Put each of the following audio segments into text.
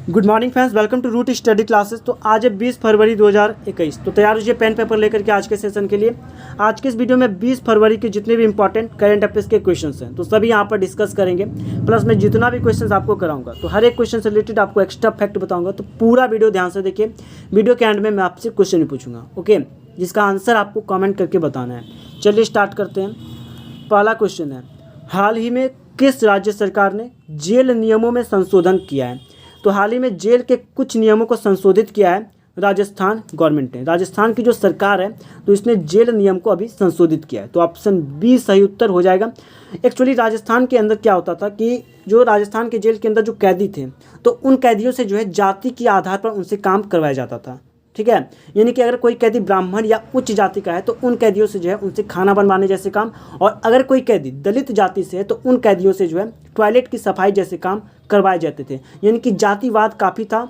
Good morning friends, welcome to Root Study classes. तो आज है 20 फरवरी 2021। तो तैयार हो पेन पेपर लेकर के आज के सेशन के लिए। आज के इस वीडियो में 20 फरवरी के जितने भी इंपॉर्टेंट करंट अफेयर्स के क्वेश्चंस हैं तो सभी यहाँ पर डिस्कस करेंगे। प्लस मैं जितना भी क्वेश्चंस आपको कराऊंगा तो हर एक क्वेश्चन से रिलेटेड आपको एक्स्ट्रा फैक्ट बताऊंगा। तो पूरा वीडियो ध्यान से देखिए। वीडियो के एंड में मैं आपसे क्वेश्चन भी पूछूंगा, ओके, जिसका आंसर आपको कॉमेंट करके बताना है। चलिए स्टार्ट करते हैं। पहला क्वेश्चन है, हाल ही में किस राज्य सरकार ने जेल नियमों में संशोधन किया है? तो हाल ही में जेल के कुछ नियमों को संशोधित किया है राजस्थान गवर्नमेंट ने। राजस्थान की जो सरकार है तो इसने जेल नियम को अभी संशोधित किया है। तो ऑप्शन बी सही उत्तर हो जाएगा। एक्चुअली राजस्थान के अंदर क्या होता था कि जो राजस्थान के जेल के अंदर जो कैदी थे तो उन कैदियों से जो है जाति के आधार पर उनसे काम करवाया जाता था, ठीक है। यानी कि अगर कोई कैदी ब्राह्मण या उच्च जाति का है तो उन कैदियों से जो है उनसे खाना बनवाने जैसे काम, और अगर कोई कैदी दलित जाति से है तो उन कैदियों से जो है टॉयलेट की सफाई जैसे काम करवाए जाते थे। यानी कि जातिवाद काफ़ी था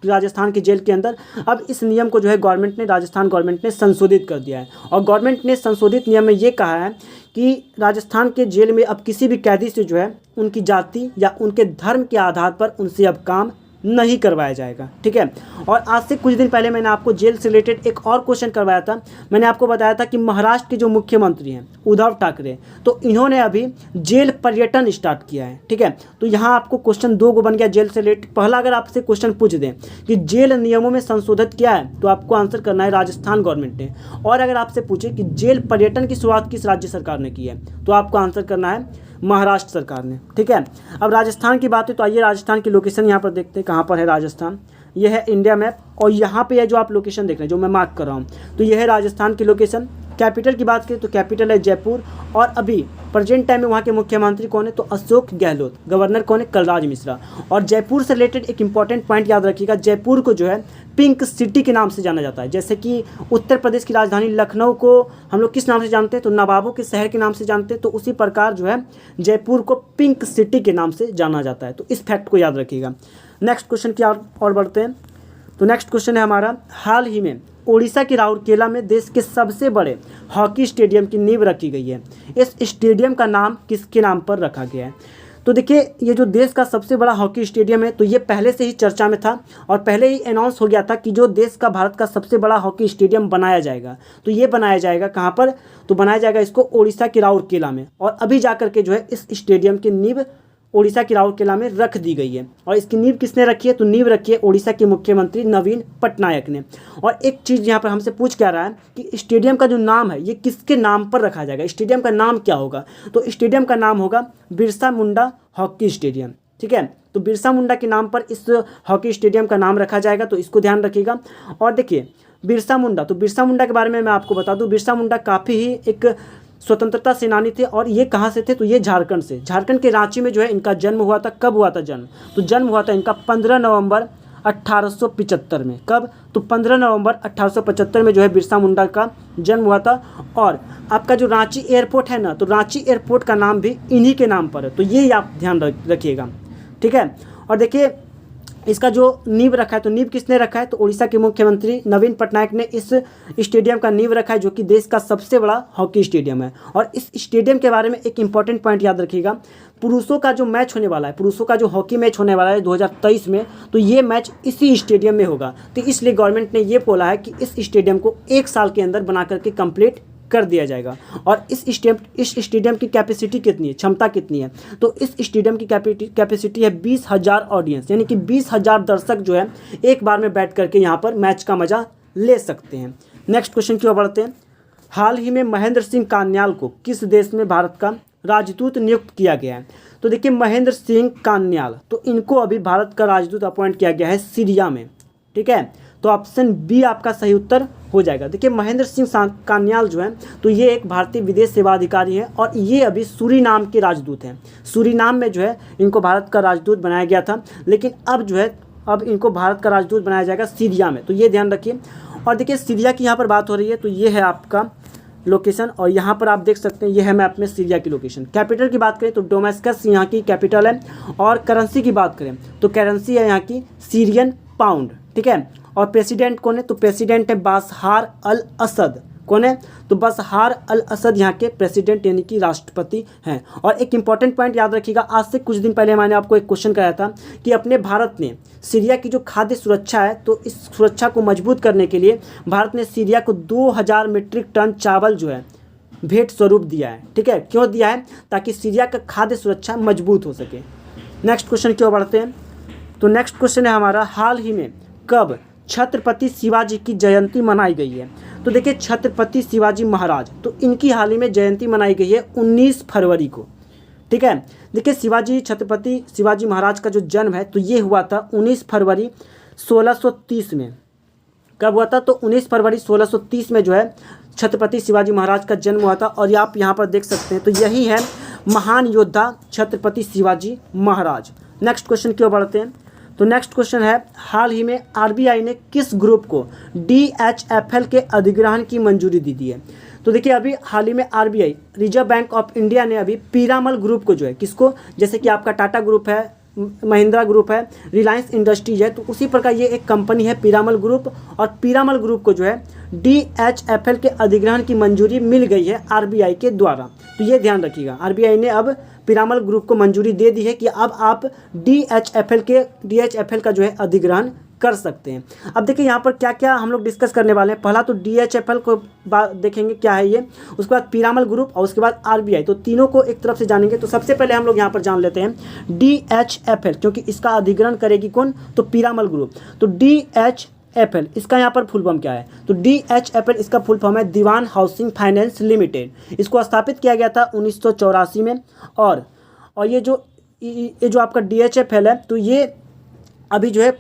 राजस्थान के जेल के अंदर। अब इस नियम को जो है राजस्थान गवर्नमेंट ने संशोधित कर दिया है। और गवर्नमेंट ने संशोधित नियम में ये कहा है कि राजस्थान के जेल में अब किसी भी कैदी से जो है उनकी जाति या उनके धर्म के आधार पर उनसे अब काम नहीं करवाया जाएगा, ठीक है। और आज से कुछ दिन पहले मैंने आपको जेल से रिलेटेड एक और क्वेश्चन करवाया था। मैंने आपको बताया था कि महाराष्ट्र के जो मुख्यमंत्री हैं उद्धव ठाकरे, तो इन्होंने अभी जेल पर्यटन स्टार्ट किया है, ठीक है। तो यहाँ आपको क्वेश्चन 2 बन गया जेल से रिलेटेड। पहला अगर आपसे क्वेश्चन पूछ दें कि जेल नियमों में संशोधित किया है तो आपको आंसर करना है राजस्थान गवर्नमेंट ने। और अगर आपसे पूछे कि जेल पर्यटन की शुरुआत किस राज्य सरकार ने की है तो आपको आंसर करना है महाराष्ट्र सरकार ने, ठीक है। अब राजस्थान की बात है तो आइए राजस्थान की लोकेशन यहाँ पर देखते हैं कहाँ पर है राजस्थान। यह है इंडिया मैप और यहाँ पे है जो आप लोकेशन देख रहे हैं जो मैं मार्क कर रहा हूँ, तो यह है राजस्थान की लोकेशन। कैपिटल की बात करें तो कैपिटल है जयपुर। और अभी प्रेजेंट टाइम में वहाँ के मुख्यमंत्री कौन है तो अशोक गहलोत। गवर्नर कौन है? कलराज मिश्रा। और जयपुर से रिलेटेड एक इंपॉर्टेंट पॉइंट याद रखिएगा, जयपुर को जो है पिंक सिटी के नाम से जाना जाता है। जैसे कि उत्तर प्रदेश की राजधानी लखनऊ को हम लोग किस नाम से जानते हैं तो नवाबों के शहर के नाम से जानते हैं, तो उसी प्रकार जो है जयपुर को पिंक सिटी के नाम से जाना जाता है। तो इस फैक्ट को याद रखिएगा। नेक्स्ट क्वेश्चन की और बढ़ते हैं। तो नेक्स्ट क्वेश्चन है हमारा, हाल ही में ओडिशा के राउरकेला में देश के सबसे बड़े हॉकी स्टेडियम की नींव रखी गई है। इस स्टेडियम का नाम किसके नाम पर रखा गया है? तो देखिए, ये जो देश का सबसे बड़ा हॉकी स्टेडियम है तो ये पहले से ही चर्चा में था और पहले ही अनाउंस हो गया था कि जो देश का भारत का सबसे बड़ा हॉकी स्टेडियम बनाया जाएगा। तो ये बनाया जाएगा कहाँ पर? तो बनाया जाएगा इसको ओडिशा के राउरकेला में। और अभी जा करके जो है इस स्टेडियम की नींव ओडिशा के राउरकेला में रख दी गई है। और इसकी नींव किसने रखी है? तो नींव रखी है ओडिशा के मुख्यमंत्री नवीन पटनायक ने। और एक चीज़ यहाँ पर हमसे पूछ क्या रहा है कि स्टेडियम का जो नाम है ये किसके नाम पर रखा जाएगा? स्टेडियम का नाम क्या होगा? तो स्टेडियम का नाम होगा बिरसा मुंडा हॉकी स्टेडियम, ठीक है। तो बिरसा मुंडा के नाम पर इस हॉकी स्टेडियम का नाम रखा जाएगा, तो इसको ध्यान रखिएगा। और देखिए बिरसा मुंडा, तो बिरसा मुंडा के बारे में मैं आपको बता दूं, बिरसा मुंडा काफ़ी ही एक स्वतंत्रता सेनानी थे। और ये कहाँ से थे? तो ये झारखंड से, झारखंड के रांची में जो है इनका जन्म हुआ था। कब हुआ था जन्म? तो जन्म हुआ था इनका 15 नवंबर 1875 में। कब? तो 15 नवंबर 1875 में जो है बिरसा मुंडा का जन्म हुआ था। और आपका जो रांची एयरपोर्ट है ना, तो रांची एयरपोर्ट का नाम भी इन्हीं के नाम पर है। तो ये आप ध्यान रखिएगा, ठीक है। और देखिए इसका जो नींव रखा है तो नींव किसने रखा है? तो उड़ीसा के मुख्यमंत्री नवीन पटनायक ने इस स्टेडियम का नींव रखा है, जो कि देश का सबसे बड़ा हॉकी स्टेडियम है। और इस स्टेडियम के बारे में एक इंपॉर्टेंट पॉइंट याद रखिएगा, पुरुषों का जो मैच होने वाला है, पुरुषों का जो हॉकी मैच होने वाला है 2023 में, तो ये मैच इसी स्टेडियम में होगा। तो इसलिए गवर्नमेंट ने ये बोला है कि इस स्टेडियम को 1 साल के अंदर बना करके कंप्लीट कर दिया जाएगा। और इस स्टेडियम की कैपेसिटी कितनी है, क्षमता कितनी है? तो इस स्टेडियम की कैपेसिटी है 20,000 ऑडियंस, यानी कि 20,000 दर्शक जो है एक बार में बैठ करके यहाँ पर मैच का मजा ले सकते हैं। नेक्स्ट क्वेश्चन की ओर बढ़ते हैं। हाल ही में महेंद्र सिंह कान्याल को किस देश में भारत का राजदूत नियुक्त किया गया है? तो देखिए महेंद्र सिंह कान्याल, तो इनको अभी भारत का राजदूत अपॉइंट किया गया है सीरिया में, ठीक है। तो ऑप्शन बी आपका सही उत्तर हो जाएगा। देखिए महेंद्र सिंह कान्याल जो है तो ये एक भारतीय विदेश सेवा अधिकारी है और ये अभी सूरीनाम के राजदूत हैं। सूरीनाम में जो है इनको भारत का राजदूत बनाया गया था, लेकिन अब जो है अब इनको भारत का राजदूत बनाया जाएगा सीरिया में। तो ये ध्यान रखिए। और देखिए सीरिया की यहाँ पर बात हो रही है तो ये है आपका लोकेशन और यहाँ पर आप देख सकते हैं ये है मैप में सीरिया की लोकेशन। कैपिटल की बात करें तो डोमेस्कस यहाँ की कैपिटल है। और करेंसी की बात करें तो करेंसी है यहाँ की सीरियन पाउंड, ठीक है। और प्रेसिडेंट कौन है? तो प्रेसिडेंट है बाशहार अल असद। कौन है? तो बशहार अल असद यहाँ के प्रेसिडेंट यानी कि राष्ट्रपति हैं। और एक इंपॉर्टेंट पॉइंट याद रखिएगा, आज से कुछ दिन पहले मैंने आपको एक क्वेश्चन कराया था कि अपने भारत ने सीरिया की जो खाद्य सुरक्षा है, तो इस सुरक्षा को मजबूत करने के लिए भारत ने सीरिया को 2000 मीट्रिक टन चावल जो है भेंट स्वरूप दिया है। ठीक है, क्यों दिया है? ताकि सीरिया का खाद्य सुरक्षा मजबूत हो सके। नेक्स्ट क्वेश्चन की ओर बढ़ते हैं। तो नेक्स्ट क्वेश्चन है हमारा, हाल ही में कब छत्रपति शिवाजी की जयंती मनाई गई है? तो देखिए, छत्रपति शिवाजी महाराज, तो इनकी हाल ही में जयंती मनाई गई है 19 फरवरी को। ठीक है, देखिए छत्रपति शिवाजी महाराज का जो जन्म है तो ये हुआ था 19 फरवरी 1630 में। कब हुआ था? तो 19 फरवरी 1630 में जो है छत्रपति शिवाजी महाराज का जन्म हुआ था। और आप यहाँ पर देख सकते हैं, तो यही है महान योद्धा छत्रपति शिवाजी महाराज। नेक्स्ट क्वेश्चन की ओर बढ़ते हैं। तो नेक्स्ट क्वेश्चन है, हाल ही में आरबीआई ने किस ग्रुप को डीएचएफएल के अधिग्रहण की मंजूरी दी दी है? तो देखिए, अभी हाल ही में RBI, reserve bank of India ने अभी पीरामल ग्रुप को जो है, किसको? जैसे कि आपका टाटा ग्रुप है, महिंद्रा ग्रुप है, रिलायंस इंडस्ट्रीज है, तो उसी प्रकार ये एक कंपनी है पीरामल ग्रुप। और पीरामल ग्रुप को जो है डीएचएफएल के अधिग्रहण की मंजूरी मिल गई है आरबीआई के द्वारा। तो ये ध्यान रखिएगा, आरबीआई ने अब पीरामल ग्रुप को मंजूरी दे दी है कि अब आप डीएचएफएल का जो है अधिग्रहण कर सकते हैं। अब देखिए यहाँ पर क्या क्या हम लोग डिस्कस करने वाले हैं। पहला तो डीएचएफएल को देखेंगे क्या है ये, उसके बाद पीरामल ग्रुप और उसके बाद आरबीआई, तो तीनों को एक तरफ से जानेंगे। तो सबसे पहले हम लोग यहाँ पर जान लेते हैं डीएचएफएल, क्योंकि इसका अधिग्रहण करेगी कौन? तो पीरामल ग्रुप। तो डीएचएफएल इसका यहाँ पर फुल फॉर्म क्या है? तो डीएचएफएल इसका फुल फॉर्म है दीवान हाउसिंग फाइनेंस लिमिटेड। इसको स्थापित किया गया था 1984 में। और ये जो आपका डीएचएफएल है, तो ये अभी जो है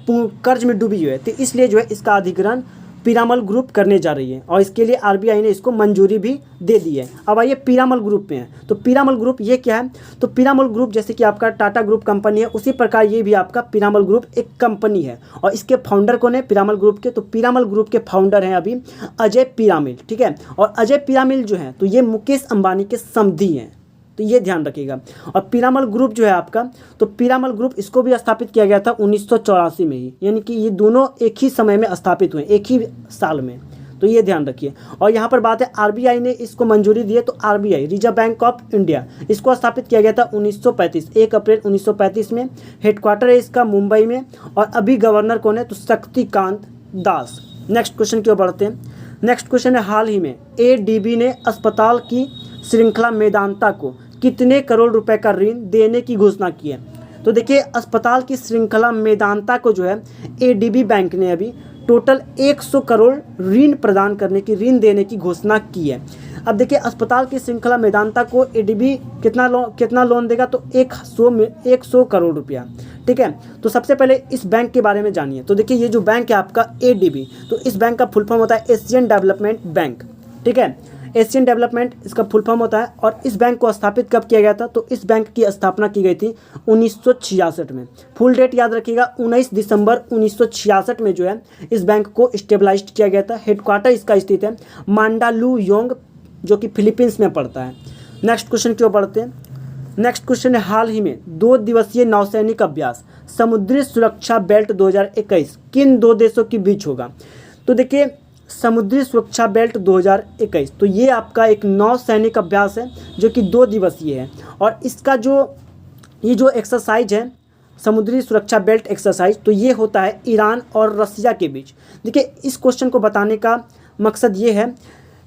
कर्ज में डूबी हुई है, तो इसलिए जो है इसका अधिग्रहण पीरामल ग्रुप करने जा रही है और इसके लिए आरबीआई ने इसको मंजूरी भी दे दी है। अब आइए पीरामल ग्रुप में है। तो पीरामल ग्रुप ये क्या है? तो पीरामल ग्रुप जैसे कि आपका टाटा ग्रुप कंपनी है, उसी प्रकार ये भी आपका पीरामल ग्रुप एक कंपनी है। और इसके फाउंडर कौन है पीरामल ग्रुप के? तो पीरामल ग्रुप के फाउंडर हैं अभी अजय पीरामल। ठीक है, और अजय पीरामल जो है तो ये मुकेश अंबानी के समधी हैं, तो ये ध्यान रखिएगा। और पीरामल ग्रुप जो है आपका, तो पीरामल ग्रुप इसको भी स्थापित किया गया था 1984 में ही, यानी कि ये दोनों एक ही समय में स्थापित हुए, एक ही साल में, तो ये ध्यान रखिए। और यहाँ पर बात है आरबीआई ने इसको मंजूरी दी है, तो RBI reserve bank of India, इसको स्थापित किया गया था 1935 1 अप्रैल 1935 में। हेडक्वार्टर है इसका मुंबई में। और अभी गवर्नर कौन है? तो शक्तिकांत दास। नेक्स्ट क्वेश्चन की ओर बढ़ते हैं। नेक्स्ट क्वेश्चन है, हाल ही में एडीबी ने अस्पताल की श्रृंखला मेदांता को कितने करोड़ रुपए का ऋण देने की घोषणा की है? तो देखिए, अस्पताल की श्रृंखला मेदांता को जो है एडीबी बैंक ने अभी टोटल 100 करोड़ ऋण देने की घोषणा की है। अब देखिए, अस्पताल की श्रृंखला मेदांता को एडीबी कितना लोन देगा? तो 100 करोड़ रुपया। ठीक है, तो सबसे पहले इस बैंक के बारे में जानिए। तो देखिए, ये जो बैंक है आपका एडीबी, तो इस बैंक का फुल फॉर्म होता है एशियन डेवलपमेंट बैंक। ठीक है, एशियन डेवलपमेंट इसका फुल फॉर्म होता है। और इस बैंक को स्थापित कब किया गया था? तो इस बैंक की स्थापना की गई थी 1966 में। फुल डेट याद रखिएगा, 19 दिसंबर 1966 में जो है इस बैंक को स्टेबलाइज्ड किया गया था। हेडक्वार्टर इसका स्थित है मांडालुयोंग, जो कि फिलीपींस में पड़ता है। नेक्स्ट क्वेश्चन की ओर बढ़ते हैं। नेक्स्ट क्वेश्चन है, हाल ही में 2 दिवसीय नौसैनिक अभ्यास समुद्री सुरक्षा बेल्ट 2021 किन 2 देशों के बीच होगा? तो देखिए, समुद्री सुरक्षा बेल्ट 2021, तो ये आपका एक नौसैनिक अभ्यास है जो कि 2 दिवसीय है। और इसका ये जो एक्सरसाइज है, समुद्री सुरक्षा बेल्ट एक्सरसाइज, तो ये होता है ईरान और रसिया के बीच। देखिए, इस क्वेश्चन को बताने का मकसद ये है,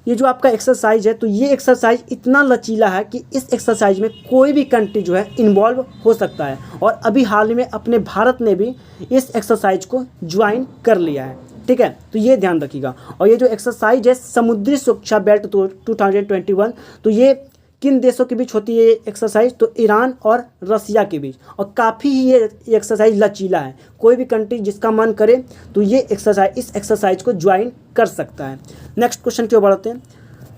ये जो आपका एक्सरसाइज है, तो ये एक्सरसाइज इतना लचीला है कि इस एक्सरसाइज में कोई भी कंट्री जो है इन्वॉल्व हो सकता है। और अभी हाल में अपने भारत ने भी इस एक्सरसाइज को ज्वाइन कर लिया है। ठीक है, तो ये ध्यान रखिएगा। और ये जो एक्सरसाइज है समुद्री सुरक्षा बेल्ट 2021, तो ये किन देशों के बीच होती है ये एक्सरसाइज? तो ईरान और रसिया के बीच। और काफ़ी ही ये एक्सरसाइज लचीला है, कोई भी कंट्री जिसका मन करे तो ये इस एक्सरसाइज को ज्वाइन कर सकता है। नेक्स्ट क्वेश्चन की ओर बढ़ते हैं।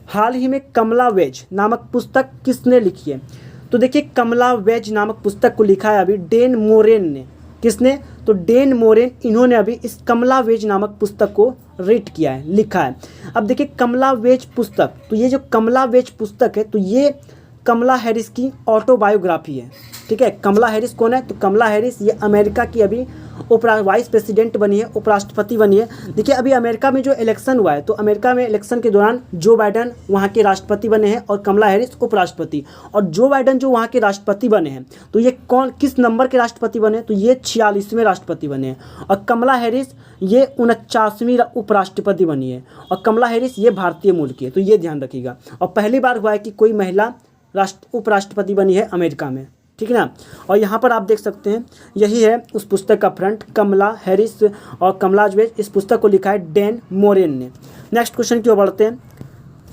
हाल ही में कमला वेज नामक पुस्तक किसने लिखी है? तो देखिए, कमला वेज नामक पुस्तक को लिखा है अभी डेन मोरेन ने। किसने? तो डेन मोरेन, इन्होंने अभी इस कमला वेज नामक पुस्तक को लिखा है। अब देखिए, कमला वेज पुस्तक, तो ये जो कमला वेज पुस्तक है, तो ये कमला हैरिस की ऑटोबायोग्राफी है। ठीक है, कमला हैरिस कौन है? तो कमला हैरिस ये अमेरिका की अभी वाइस प्रेसिडेंट बनी है, उपराष्ट्रपति बनी है। देखिए अभी अमेरिका में जो इलेक्शन हुआ है, तो अमेरिका में इलेक्शन के दौरान जो बाइडन वहाँ के राष्ट्रपति बने हैं और कमला हैरिस उपराष्ट्रपति। और जो बाइडन जो वहाँ के राष्ट्रपति बने हैं, तो ये किस नंबर के राष्ट्रपति बने? तो ये 46वें राष्ट्रपति बने हैं। और कमला हैरिस ये 49वीं उपराष्ट्रपति बनी है। और कमला हैरिस ये भारतीय मूल की है, तो ये ध्यान रखिएगा। और पहली बार हुआ है कि कोई महिला उपराष्ट्रपति बनी है अमेरिका में, ठीक है ना। और यहाँ पर आप देख सकते हैं, यही है उस पुस्तक का फ्रंट, कमला हैरिस और कमला हैरिस। इस पुस्तक को लिखा है डैन मोरेन ने। नेक्स्ट क्वेश्चन की ओर बढ़ते हैं।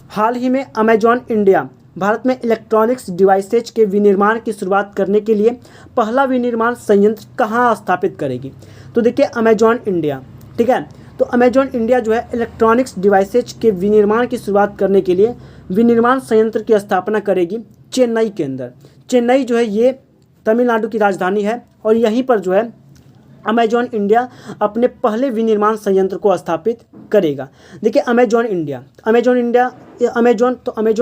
हाल ही में अमेजॉन इंडिया भारत में इलेक्ट्रॉनिक्स डिवाइसेज के विनिर्माण की शुरुआत करने के लिए पहला विनिर्माण संयंत्र कहाँ स्थापित करेगी? तो देखिए अमेजॉन इंडिया, ठीक है, तो अमेजॉन इंडिया जो है इलेक्ट्रॉनिक्स डिवाइसेज के विनिर्माण की शुरुआत करने के लिए विनिर्माण संयंत्र की स्थापना करेगी चेन्नई के अंदर। चेन्नई जो है ये तमिलनाडु की राजधानी है और यहीं पर जो है अमेजॉन इंडिया अपने पहले विनिर्माण संयंत्र को स्थापित करेगा। देखिए अमेजॉन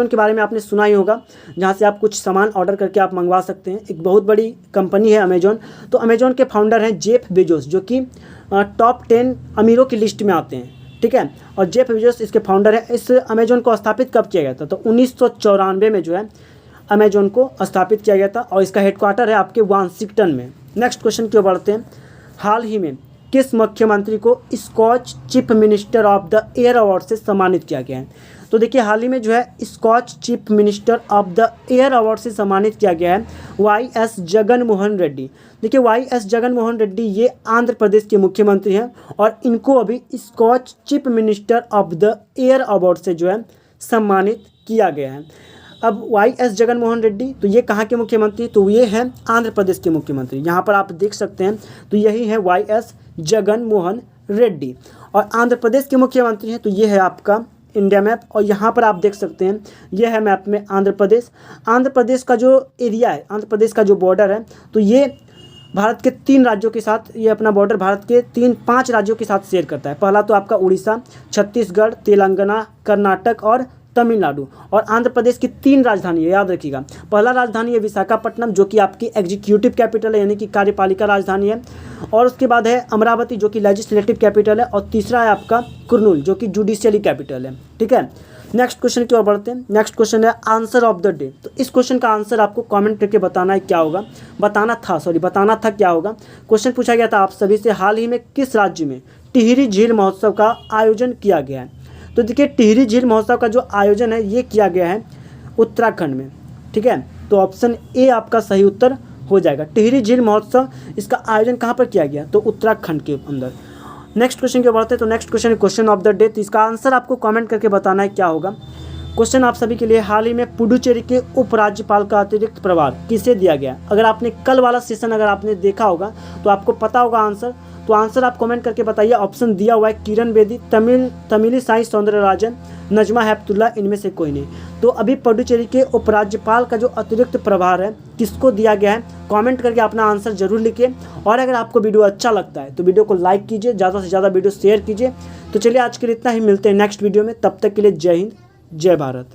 के बारे में आपने सुना ही होगा, जहाँ से आप कुछ सामान ऑर्डर करके आप मंगवा सकते हैं। एक बहुत बड़ी कंपनी है अमेजॉन। तो अमेजॉन के फाउंडर हैं जेफ बेजोस, जो कि टॉप 10 अमीरों की लिस्ट में आते हैं, ठीक है। और जेफ बेजोस इसके फाउंडर हैं। इस अमेजॉन को स्थापित कब किया गया था? तो 1994 में जो है अमेजॉन को स्थापित किया गया था और इसका हेडक्वार्टर है आपके वाशिंगटन में। नेक्स्ट क्वेश्चन की ओर बढ़ते हैं। हाल ही में किस मुख्यमंत्री को Skoch Chief Minister of the Year award से सम्मानित किया गया है? तो देखिए हाल ही में जो है Skoch Chief Minister of the Year award से सम्मानित किया गया है वाई.एस. जगन मोहन रेड्डी। देखिए वाई.एस. जगन मोहन रेड्डी ये आंध्र प्रदेश के मुख्यमंत्री हैं और इनको अभी Skoch Chief Minister of the Year award से जो है सम्मानित किया गया है। अब वाई.एस. जगन मोहन रेड्डी, तो ये कहाँ के मुख्यमंत्री? तो ये हैं आंध्र प्रदेश के मुख्यमंत्री। यहाँ पर आप देख सकते हैं, तो यही है वाई.एस. जगन मोहन रेड्डी और आंध्र प्रदेश के मुख्यमंत्री हैं। तो ये है आपका इंडिया मैप और यहाँ पर आप देख सकते हैं, ये है मैप में आंध्र प्रदेश। आंध्र प्रदेश का जो एरिया है, आंध्र प्रदेश का जो बॉर्डर है, तो ये भारत के 3 राज्यों के साथ, ये अपना बॉर्डर भारत के 5 राज्यों के साथ शेयर करता है। पहला तो आपका उड़ीसा, छत्तीसगढ़, तेलंगाना, कर्नाटक और तमिलनाडु। और आंध्र प्रदेश की 3 राजधानी है, याद रखिएगा। पहला राजधानी है विशाखापट्टनम, जो कि आपकी एग्जीक्यूटिव कैपिटल है, यानी कि कार्यपालिका राजधानी है। और उसके बाद है अमरावती, जो कि लेजिस्लेटिव कैपिटल है। और तीसरा है आपका कुर्नूल, जो कि जुडिशियली कैपिटल है, ठीक है। नेक्स्ट क्वेश्चन की ओर बढ़ते हैं। नेक्स्ट क्वेश्चन है आंसर ऑफ द डे। तो इस क्वेश्चन का आंसर आपको कमेंट करके बताना है क्या होगा, बताना था क्या होगा। क्वेश्चन पूछा गया था आप सभी से, हाल ही में किस राज्य में टिहरी झील महोत्सव का आयोजन किया गया है? तो देखिए टिहरी झील महोत्सव का जो आयोजन है ये किया गया है उत्तराखंड में, ठीक है। तो ऑप्शन ए आपका सही उत्तर हो जाएगा। टिहरी झील महोत्सव, इसका आयोजन कहाँ पर किया गया? तो उत्तराखंड के अंदर। नेक्स्ट क्वेश्चन की बढ़ते हैं। तो नेक्स्ट क्वेश्चन है क्वेश्चन ऑफ द डे। तो इसका आंसर आपको कमेंट करके बताना है क्या होगा। क्वेश्चन आप सभी के लिए, हाल ही में पुडुचेरी के उपराज्यपाल का अतिरिक्त प्रभार किसे दिया गया? अगर आपने कल वाला सेशन अगर आपने देखा होगा तो आपको पता होगा आंसर। तो आंसर आप कमेंट करके बताइए। ऑप्शन दिया हुआ है किरण बेदी, तमिली साई सौंदरराजन, नजमा हेपतुल्ला, इनमें से कोई नहीं। तो अभी पुडुचेरी के उपराज्यपाल का जो अतिरिक्त प्रभार है किसको दिया गया है? कमेंट करके अपना आंसर जरूर लिखिए। और अगर आपको वीडियो अच्छा लगता है तो वीडियो को लाइक कीजिए, ज़्यादा से ज़्यादा वीडियो शेयर कीजिए। तो चलिए आज के लिए इतना ही, मिलते हैं नेक्स्ट वीडियो में। तब तक के लिए जय हिंद, जय भारत।